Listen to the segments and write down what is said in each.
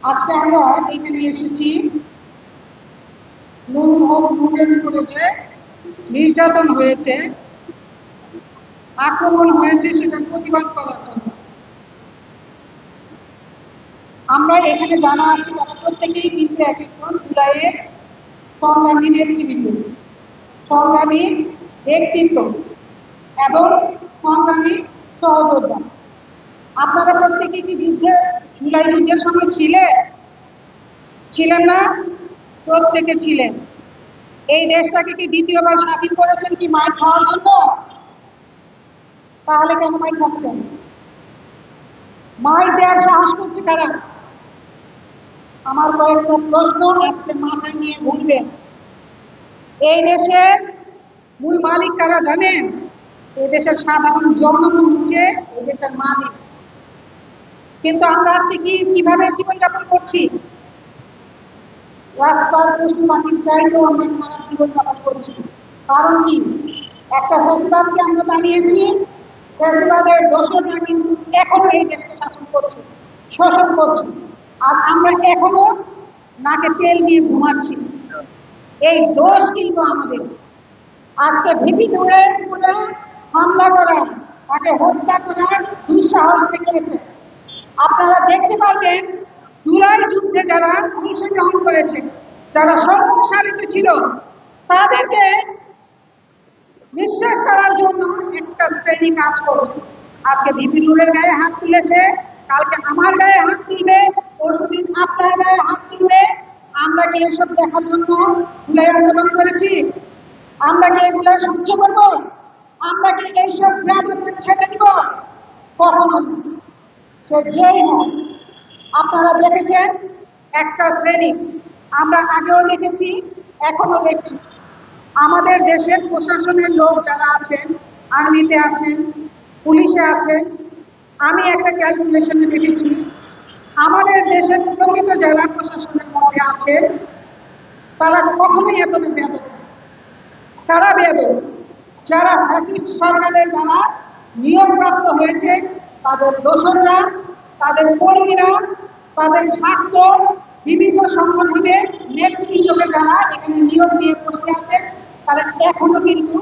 আজকে আমরা এখানে এসেছি নুন হোক নুনের উপরে যে নির্যাতন হয়েছে, আক্রমণ হয়েছে সেটার প্রতিবাদ করার জন্য। আমরা এখানে যারা আছি তারা প্রত্যেকেই কিন্তু এক একজন জুলাইয়ের সংগ্রামী নেতৃবৃন্দ, সংগ্রামী ব্যক্তিত্ব এবং সংগ্রামী সহযোদ্ধা। আপনারা প্রত্যেকে কি জুলাই যুদ্ধের সময় ছিলেন না? প্রত্যেকে ছিলেন। এই দেশটাকে কি দ্বিতীয়বার স্বাধীন করেছেন কি মার খাওয়ার জন্য? তাহলে কেন মার খাচ্ছেন? মার দেওয়ার সাহস করছে কারা? আমার কয়েকটা প্রশ্ন আজকে মাথায় নিয়ে ঘুরবেন। এই দেশের মূল মালিক কারা জানেন? এই দেশের সাধারণ জনগণ হচ্ছে এই দেশের মালিক। কিন্তু আমরা আজকে কিভাবে জীবনযাপন করছি? রাস্তার পশু পাখির চাইতেও অনেক খারাপ জীবনযাপন করছি। কারণ কি? একটা ফ্যাসিবাদকে আমরা দাঁড়িয়েছি, ফ্যাসিবাদের দোষররা কিন্তু এখনো এই দেশকে শাসন করছে, শোষণ করছে, আর আমরা এখনো নাকে তেল দিয়ে ঘুমাচ্ছি। এই দোষ কিন্তু আমাদের। আজকে ভিপি নুরের উপরে হামলা করার, তাকে হত্যা করার দুঃসাহস দেখিয়েছে। আপনারা দেখতে পারবেন জুলাই যুদ্ধে যারা অংশগ্রহণ করেছে, যারা সম্মুখ সারিতে ছিল, তাদেরকে নিঃশেষ করার জন্য একটা শ্রেণী কাজ করছে। আজকে ভিপি নুরের গায়ে হাত তুলেছে, কালকে আমার গায়ে হাত তুলবে, পরশুদিন আপনার গায়ে হাত তুলবে। আমরা কি এসব দেখার জন্য জুলাই আন্দোলন করেছি? আমরা কি এগুলো সহ্য করবো? আমরা কি এইসব গ্রাজকদের ছেড়ে দিব? কখনোই। সে যেই হোক, আপনারা দেখেছেন একটা শ্রেণী, আমরা আগেও দেখেছি, এখনো দেখছি, আমাদের দেশের প্রশাসনের লোক যারা আছেন, আর্মিতে আছেন, পুলিশে আছেন, আমি একটা ক্যালকুলেশনে দেখেছি আমাদের দেশের প্রকৃত জেলা প্রশাসনের মধ্যে আছেন, তারা কখনোই এতটা বেয়াদব। তারা বেয়াদব যারা ফ্যাসিস্ট সরকারের দ্বারা নিয়োগপ্রাপ্ত হয়েছে, তাদের দোসররা, তাদের কর্মীরা, তাদের ছাত্র, বিভিন্ন সংগঠনের নেতৃবৃন্দকে যারা এখানে নিয়োগ দিয়ে বসে আছে, তারা এখনো কিন্তু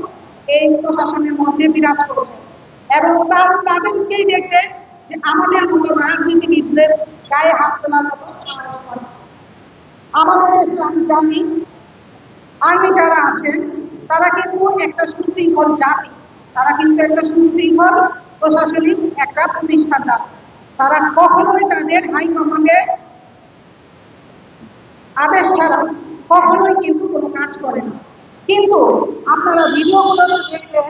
এই প্রশাসনের মধ্যে বিরাজ করছে। এবং তাদেরকেই দেখবেন যে আমাদের মতো রাজনীতিবিদদের গায়ে হাত তোলার মতো সাহস করে। আমাদের দেশে আমি জানি আর্মি যারা আছেন তারা কিন্তু একটা সুশৃঙ্খল জাতি, তারা কিন্তু একটা সুশৃঙ্খল প্রশাসনিক একটা প্রতিষ্ঠাতা। তারা কখনোই তাদের হাইকমান্ডের আদেশ ছাড়া কখনোই কিন্তু কোনো কাজ করে না। কিন্তু আপনারা ভিডিওগুলো দেখবেন,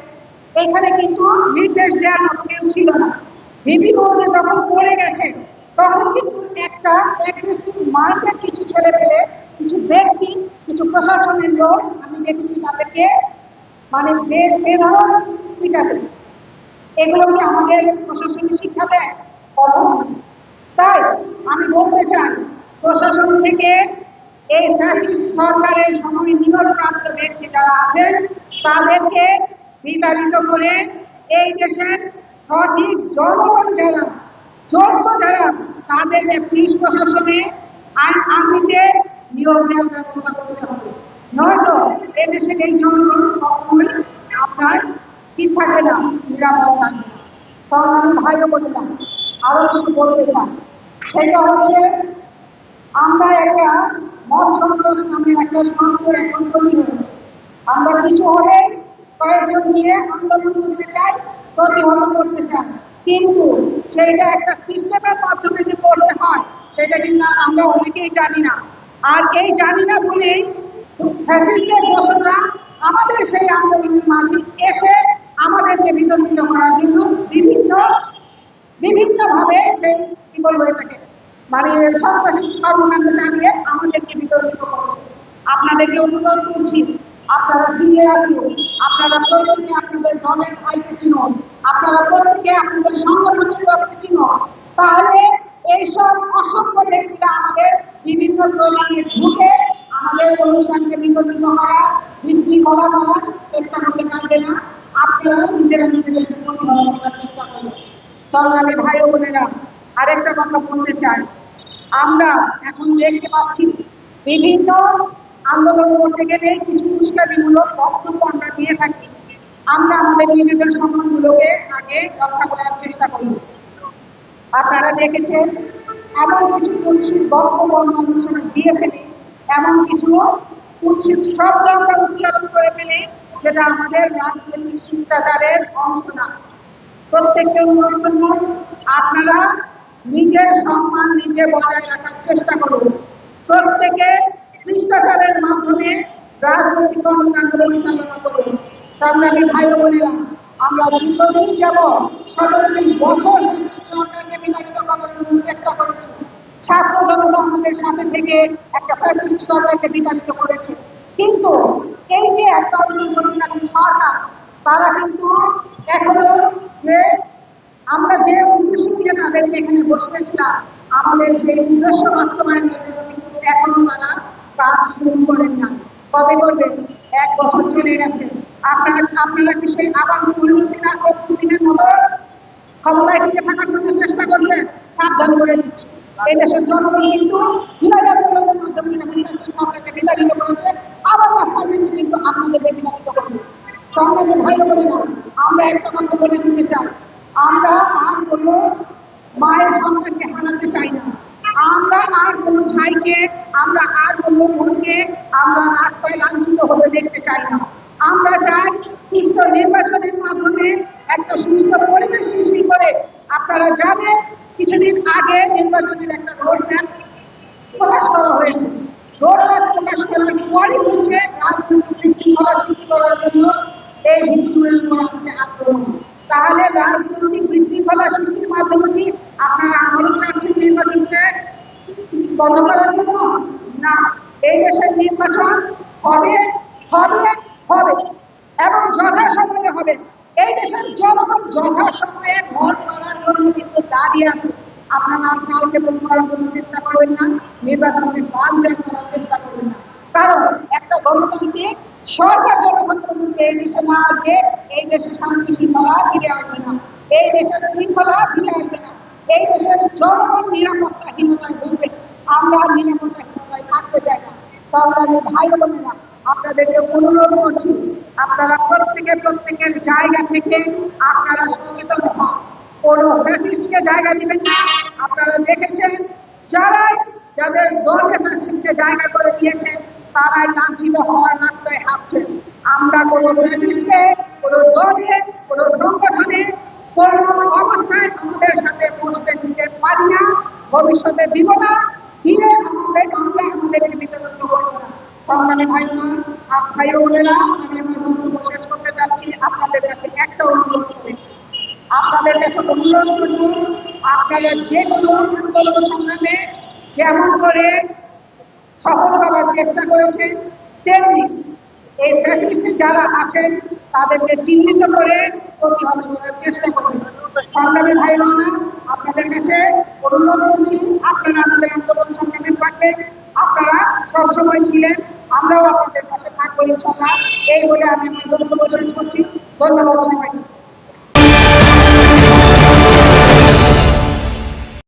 এখানে কিন্তু নির্দেশ দেওয়ার মতো কেউ ছিল না। বিভিন্ন যখন পড়ে গেছে তখন কিন্তু একটা অ্যাগ্রেসিভ মাইন্ডের কিছু ছেলে পেলে, কিছু ব্যক্তি, কিছু প্রশাসনের লোক আমি দেখেছি তাদেরকে মানে বেশ বেধড়ক পিটাতে। এগুলো কি আমাদের প্রশাসনিক শিক্ষা দেয়? তাই আমি বলতে চাই, প্রশাসন থেকে এই ফ্যাসিস্ট সরকারের সময় নিয়োগপ্রাপ্ত ব্যক্তি যারা আছেন তাদেরকে বিতাড়িত করে এই দেশের সঠিক জনগণ যারা, যোগ্য যারা, তাদেরকে পুলিশ প্রশাসনে আর্মিতে নিয়োগ দেওয়ার ব্যবস্থা করতে হবে। নয়তো এদেশের এই জনগণ কখনোই আপনার কি থাকবে না, নিরাপদ থাকবে। সংগ্রামী ভাই বোনেরা, আরো কিছু বলতে চান, সেটা হচ্ছে আমরা একটা মত সন্ত্রাস নামে একটা সংঘ এখন তৈরি হয়েছে। আমরা কিছু হলেই কয়েকজন নিয়ে আন্দোলন করতে চাই, প্রতিহত করতে চাই, কিন্তু সেইটা একটা সিস্টেমের মাধ্যমে যে করতে হয় সেটা কিন্তু আমরা অনেকেই জানি না। আর এই জানি না বলেই ফ্যাসিস্টের দোষরা আমাদের সেই আন্দোলনের মাঝে এসে আমাদেরকে বিতর্কিত করার জন্য বিভিন্নভাবে সেই কি বলবো এটাকে মানে সন্ত্রাসী কর্মকাণ্ড চালিয়ে আমাদেরকে বিতর্কিত করছে। আপনাদেরকে অনুরোধ করছি, আপনারা চিনে রাখুন, আপনারা প্রত্যেকে আপনাদের দলের ভাইকে চিনুন, আপনারা প্রত্যেকে আপনাদের সংগঠনের লোককে চিনুন। তাহলে এইসব অসংখ্য ব্যক্তিরা আমাদের বিভিন্ন প্রোগ্রামে ঢুকে আমাদের অনুষ্ঠানকে বিতর্কিত করা, বিশৃঙ্খলা করার চেষ্টা করতে পারবে না। আপনারা নিজেরা নিজেদেরকে প্রতিহত করার চেষ্টা করুন। সংগ্রামী ভাই ও বোনেরা, আরেকটা কথা বলতে চাই, আমরা এখন দেখতে পাচ্ছি বিভিন্ন আন্দোলন করতে গেলে কিছু উস্কানিমূলক বক্তব্য আমরা দিয়ে থাকি। আমরা আমাদের নিজেদের সম্মানগুলোকে আগে রক্ষা করার চেষ্টা করি। আপনারা দেখেছেন এমন কিছু কুৎসিত বক্তব্য অন্যান্য সময় দিয়ে ফেলি, এমন কিছু কুৎসিত শব্দ আমরা উচ্চারণ করে ফেলি যেটা আমাদের রাজনৈতিক শিষ্টাচারের অংশ না। প্রত্যেককে অনুরোধ করব, আপনারা নিজের সম্মান নিজে বজায় রাখার চেষ্টা করুন। প্রত্যেকে শিষ্টাচারের মাধ্যমে রাজনৈতিক কর্মকাণ্ড পরিচালনা করুন। সংগ্রামী ভাই ও বোনেরা, আমরা দীর্ঘদিন যাব 17টি বছর সরকারকে বিতাড়িত করার জন্য চেষ্টা করেছি। ছাত্র জনতা আমাদের সাথে থেকে একটা ফ্যাসিস্ট সরকারকে বিতাড়িত করেছে। কিন্তু এই যে একটা অন্তর্বর্তীকালীন সরকার, তারা কিন্তু এখনো যে আমরা যে উদ্দেশ্য নিয়ে তাদেরকে এখানে বসিয়েছিলাম, আমাদের সেই উদ্দেশ্য বাস্তবায়নের জন্য কিন্তু এখনো তারা কাজ শুরু করেন না। কবে করবেন? 1 বছর চলে গেছে। আপনারা কি সেই আবার মহিউদ্দিন আর ফখরুদ্দিনের মতো ক্ষমতায় টিকে থাকার জন্য চেষ্টা করছেন? সাবধান করে দিচ্ছি, এই দেশের জনগণ কিন্তু জুলাই আন্দোলনের মাধ্যমে সরকারকে বিতাড়িত করেছে, আবার রাস্তায় নেমে কিন্তু আপনাদেরকে বিতাড়িত করবে। সংগ্রামী ভাই বোনেরা, আমরা একটা কথা বলে দিতে চাই, আমরা আর কোনো মায়ের সন্তানকে হারাতে চাই না। আমরা আর কোনো ভাইকে, আমরা আর কোনো বোনকে আমরা রাস্তায় লাঞ্ছিত হতে দেখতে চাই না। আমরা চাই সুষ্ঠু নির্বাচনের মাধ্যমে একটা সুষ্ঠু পরিবেশ সৃষ্টি করে। আপনারা জানেন কিছুদিন আগে নির্বাচনের একটা রোডম্যাপ প্রকাশ করা হয়েছে। রোডম্যাপ প্রকাশ করার পরই হচ্ছে রাজনৈতিক বিশৃঙ্খলা সৃষ্টি করার জন্য এই ভিত্তিগুলোর উপর আপনি আগ্রহ। তাহলে রাজনৈতিক বিশৃঙ্খলা সৃষ্টির মাধ্যমে কি আপনারা আবারও চাচ্ছেন নির্বাচনকে বন্ধ করার জন্য? না, এই দেশের নির্বাচন হবে হবে হবে এবং যথাসময়ে হবে। এই দেশের জনগণ যথাসময়ে ভোট করার জন্য কিন্তু দাঁড়িয়ে আছে। আপনারা কাউকে ভোট করার জন্য চেষ্টা করবেন না, নির্বাচনকে বানচাল করার চেষ্টা করবেন না। কারণ একটা গণতান্ত্রিক সরকার যতক্ষণ পর্যন্ত এই দেশে না আসবে, এই দেশে শান্তি শৃঙ্খলা ফিরে আসবে না, এই দেশের শৃঙ্খলা ফিরে আসবে না, এই দেশের জনগণ নিরাপত্তাহীনতায় ভুগবে। আমরা নিরাপত্তাহীনতায় থাকতে চাই না। সংগ্রামী ভাই বোনেরা, আপনাদেরকে অনুরোধ করছি, আপনারা প্রত্যেকের জায়গা থেকে আপনারা সচেতন হন, কোন ফ্যাসিস্টকে জায়গা দিবেন না। আপনারা দেখেছেন যাদের দলে ফ্যাসিস্টকে জায়গা করে দিয়েছে, তারাই লাঞ্ছিত হওয়ার রাস্তায় হাঁটছেন। আমরা কোন ফ্যাসিস্টকে কোন দলে কোন সংগঠনে কোন অবস্থায় আমাদের সাথে বসতে দিতে পারি না, ভবিষ্যতে দিব না, দিয়ে আমরা আমাদেরকে বিতর্কিত করবো না। সংগ্রামী ভাই ও বোনেরা, আমি আমার বক্তব্য শেষ করতে চাচ্ছি আপনাদের কাছে একটা অনুরোধ করে। আপনাদের কাছে অনুরোধ করব, আপনারা যে কোনো আন্দোলন সংগ্রামে যেমন করে সফল করার চেষ্টা করেছে, তেমনি এই ফ্যাসিস্ট যারা আছেন তাদেরকে চিহ্নিত করে প্রতিহত করার চেষ্টা করবেন। সংগ্রামী ভাই বোনেরা, আপনাদের কাছে অনুরোধ করছি, আপনারা আমাদের আন্দোলন সংগ্রামে থাকবেন। আপনারা সবসময় ছিলেন, আমরাও আপনাদের পাশে থাকবো ইনশাল্লাহ। এই বলে আমি আমার বক্তব্য শেষ করছি। ধন্যবাদ সবাই।